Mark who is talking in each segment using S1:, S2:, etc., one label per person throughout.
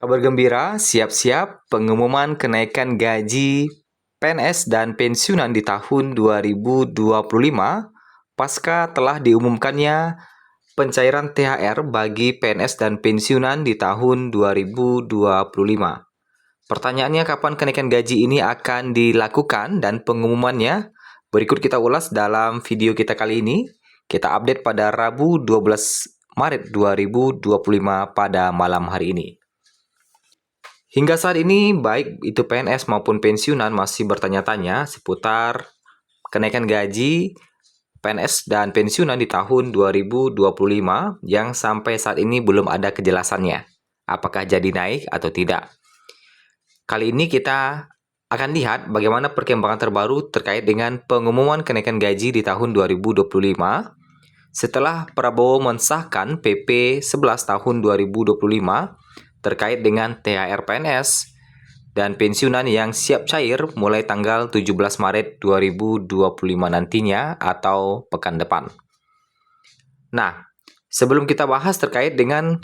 S1: Kabar gembira, siap-siap pengumuman kenaikan gaji PNS dan pensiunan di tahun 2025 pasca telah diumumkannya pencairan THR bagi PNS dan pensiunan di tahun 2025. Pertanyaannya, kapan kenaikan gaji ini akan dilakukan dan pengumumannya? Berikut kita ulas dalam video kita kali ini. Kita update pada Rabu 12 Maret 2025 pada malam hari ini. Hingga saat ini, baik itu PNS maupun pensiunan masih bertanya-tanya seputar kenaikan gaji PNS dan pensiunan di tahun 2025 yang sampai saat ini belum ada kejelasannya. Apakah jadi naik atau tidak? Kali ini kita akan lihat bagaimana perkembangan terbaru terkait dengan pengumuman kenaikan gaji di tahun 2025 setelah Prabowo mensahkan PP 11 tahun 2025 terkait dengan THR PNS dan pensiunan yang siap cair mulai tanggal 17 Maret 2025 nantinya atau pekan depan. Nah, sebelum kita bahas terkait dengan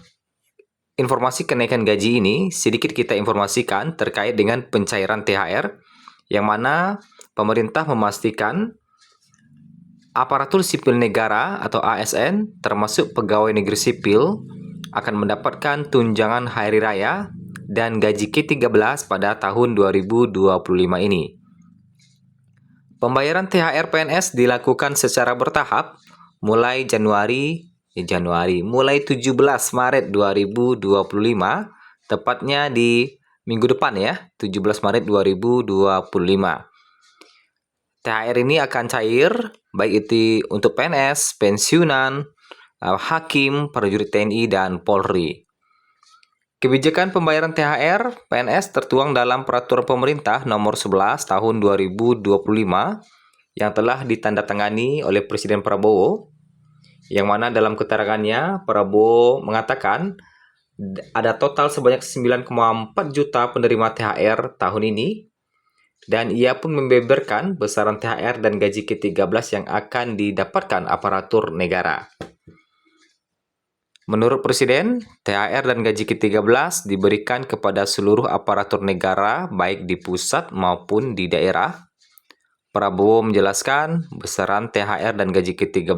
S1: informasi kenaikan gaji ini, sedikit kita informasikan terkait dengan pencairan THR, yang mana pemerintah memastikan aparatur sipil negara atau ASN, termasuk pegawai negeri sipil, akan mendapatkan tunjangan hari raya dan gaji ke-13 pada tahun 2025 ini. Pembayaran THR PNS dilakukan secara bertahap mulai mulai 17 Maret 2025, tepatnya di minggu depan ya, 17 Maret 2025. THR ini akan cair baik itu untuk PNS, pensiunan, hakim, prajurit TNI, dan Polri. Kebijakan pembayaran THR PNS tertuang dalam Peraturan Pemerintah Nomor 11 Tahun 2025 yang telah ditandatangani oleh Presiden Prabowo, yang mana dalam keterangannya Prabowo mengatakan ada total sebanyak 9,4 juta penerima THR tahun ini, dan ia pun membeberkan besaran THR dan gaji ke-13 yang akan didapatkan aparatur negara. Menurut Presiden, THR dan gaji ke-13 diberikan kepada seluruh aparatur negara baik di pusat maupun di daerah. Prabowo menjelaskan besaran THR dan gaji ke-13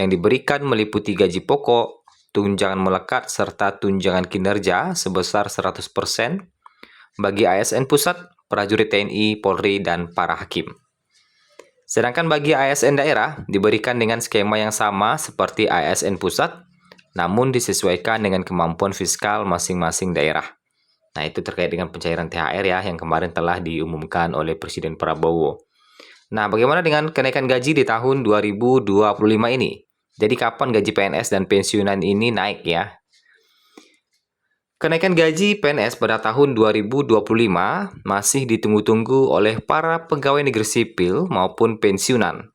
S1: yang diberikan meliputi gaji pokok, tunjangan melekat, serta tunjangan kinerja sebesar 100% bagi ASN pusat, prajurit TNI, Polri, dan para hakim. Sedangkan bagi ASN daerah diberikan dengan skema yang sama seperti ASN pusat, namun disesuaikan dengan kemampuan fiskal masing-masing daerah. Nah, itu terkait dengan pencairan THR ya, yang kemarin telah diumumkan oleh Presiden Prabowo. Nah, bagaimana dengan kenaikan gaji di tahun 2025 ini? Jadi kapan gaji PNS dan pensiunan ini naik ya? Kenaikan gaji PNS pada tahun 2025 masih ditunggu-tunggu oleh para pegawai negeri sipil maupun pensiunan.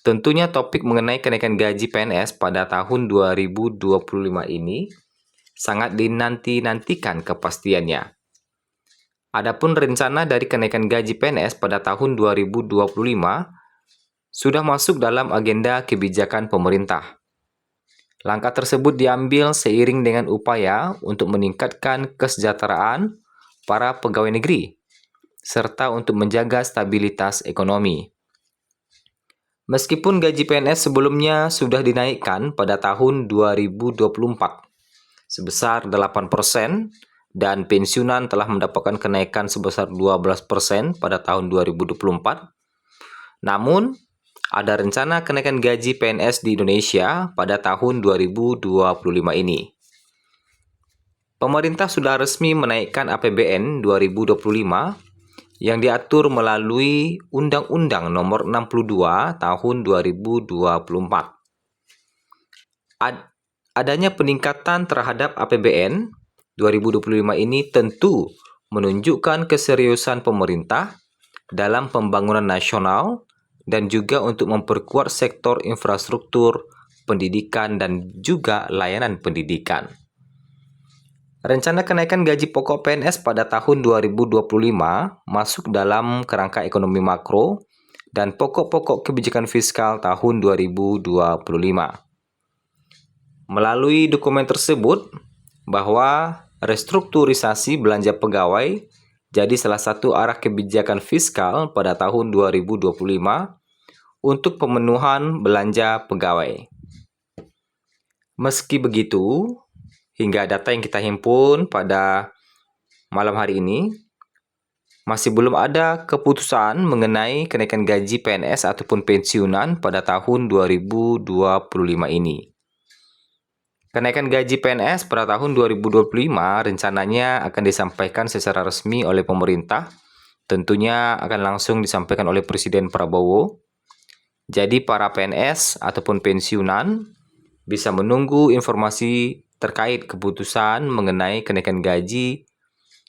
S1: Tentunya topik mengenai kenaikan gaji PNS pada tahun 2025 ini sangat dinanti-nantikan kepastiannya. Adapun rencana dari kenaikan gaji PNS pada tahun 2025 sudah masuk dalam agenda kebijakan pemerintah. Langkah tersebut diambil seiring dengan upaya untuk meningkatkan kesejahteraan para pegawai negeri, serta untuk menjaga stabilitas ekonomi. Meskipun gaji PNS sebelumnya sudah dinaikkan pada tahun 2024 sebesar 8% dan pensiunan telah mendapatkan kenaikan sebesar 12% pada tahun 2024, namun ada rencana kenaikan gaji PNS di Indonesia pada tahun 2025 ini. Pemerintah sudah resmi menaikkan APBN 2025 yang diatur melalui Undang-Undang Nomor 62 Tahun 2024. Adanya peningkatan terhadap APBN 2025 ini tentu menunjukkan keseriusan pemerintah dalam pembangunan nasional dan juga untuk memperkuat sektor infrastruktur, pendidikan, dan juga layanan pendidikan. Rencana kenaikan gaji pokok PNS pada tahun 2025 masuk dalam kerangka ekonomi makro dan pokok-pokok kebijakan fiskal tahun 2025. Melalui dokumen tersebut, bahwa restrukturisasi belanja pegawai jadi salah satu arah kebijakan fiskal pada tahun 2025 untuk pemenuhan belanja pegawai. Meski begitu, hingga data yang kita himpun pada malam hari ini, masih belum ada keputusan mengenai kenaikan gaji PNS ataupun pensiunan pada tahun 2025 ini. Kenaikan gaji PNS pada tahun 2025 rencananya akan disampaikan secara resmi oleh pemerintah. Tentunya akan langsung disampaikan oleh Presiden Prabowo. Jadi para PNS ataupun pensiunan bisa menunggu informasi terkait keputusan mengenai kenaikan gaji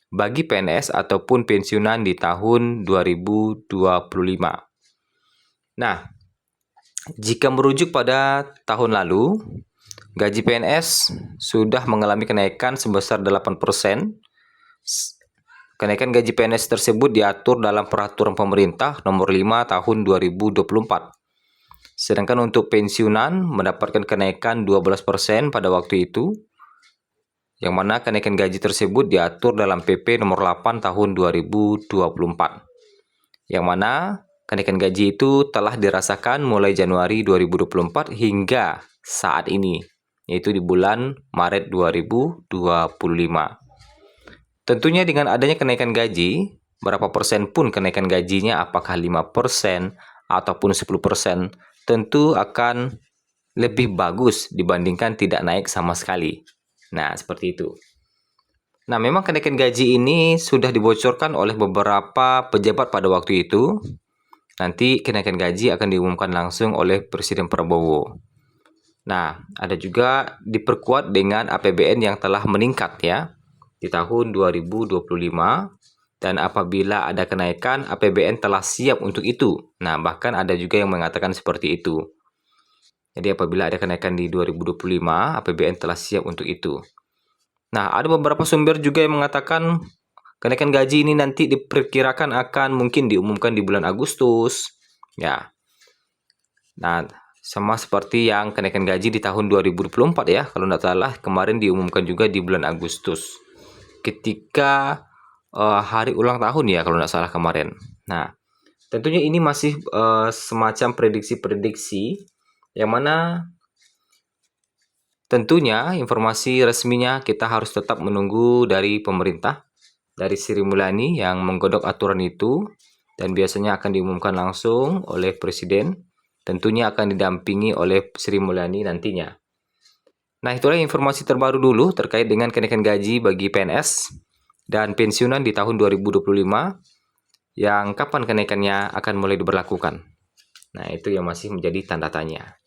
S1: bagi PNS ataupun pensiunan di tahun 2025. Nah, jika merujuk pada tahun lalu, gaji PNS sudah mengalami kenaikan sebesar 8%. Kenaikan gaji PNS tersebut diatur dalam Peraturan Pemerintah Nomor 5 Tahun 2024. Sedangkan untuk pensiunan mendapatkan kenaikan 12% pada waktu itu, yang mana kenaikan gaji tersebut diatur dalam PP Nomor 8 Tahun 2024. Yang mana kenaikan gaji itu telah dirasakan mulai Januari 2024 hingga saat ini, yaitu di bulan Maret 2025. Tentunya dengan adanya kenaikan gaji, berapa persen pun kenaikan gajinya, apakah 5% ataupun 10%, tentu akan lebih bagus dibandingkan tidak naik sama sekali. Nah, seperti itu. Nah, memang kenaikan gaji ini sudah dibocorkan oleh beberapa pejabat pada waktu itu. Nanti kenaikan gaji akan diumumkan langsung oleh Presiden Prabowo. Nah, ada juga diperkuat dengan APBN yang telah meningkat ya di tahun 2025, dan apabila ada kenaikan, APBN telah siap untuk itu. Nah, bahkan ada juga yang mengatakan seperti itu. Jadi apabila ada kenaikan di 2025, APBN telah siap untuk itu. Nah, ada beberapa sumber juga yang mengatakan kenaikan gaji ini nanti diperkirakan akan mungkin diumumkan di bulan Agustus. Ya. Nah, sama seperti yang kenaikan gaji di tahun 2024 ya. Kalau tidak salah, kemarin diumumkan juga di bulan Agustus. Ketika hari ulang tahun ya kalau tidak salah kemarin. Nah, tentunya ini masih semacam prediksi-prediksi yang mana tentunya informasi resminya kita harus tetap menunggu dari pemerintah, dari Sri Mulyani yang menggodok aturan itu, dan biasanya akan diumumkan langsung oleh Presiden. Tentunya akan didampingi oleh Sri Mulyani nantinya. Nah, itulah informasi terbaru dulu terkait dengan kenaikan gaji bagi PNS dan pensiunan di tahun 2025 yang kapan kenaikannya akan mulai diberlakukan. Nah, itu yang masih menjadi tanda tanya.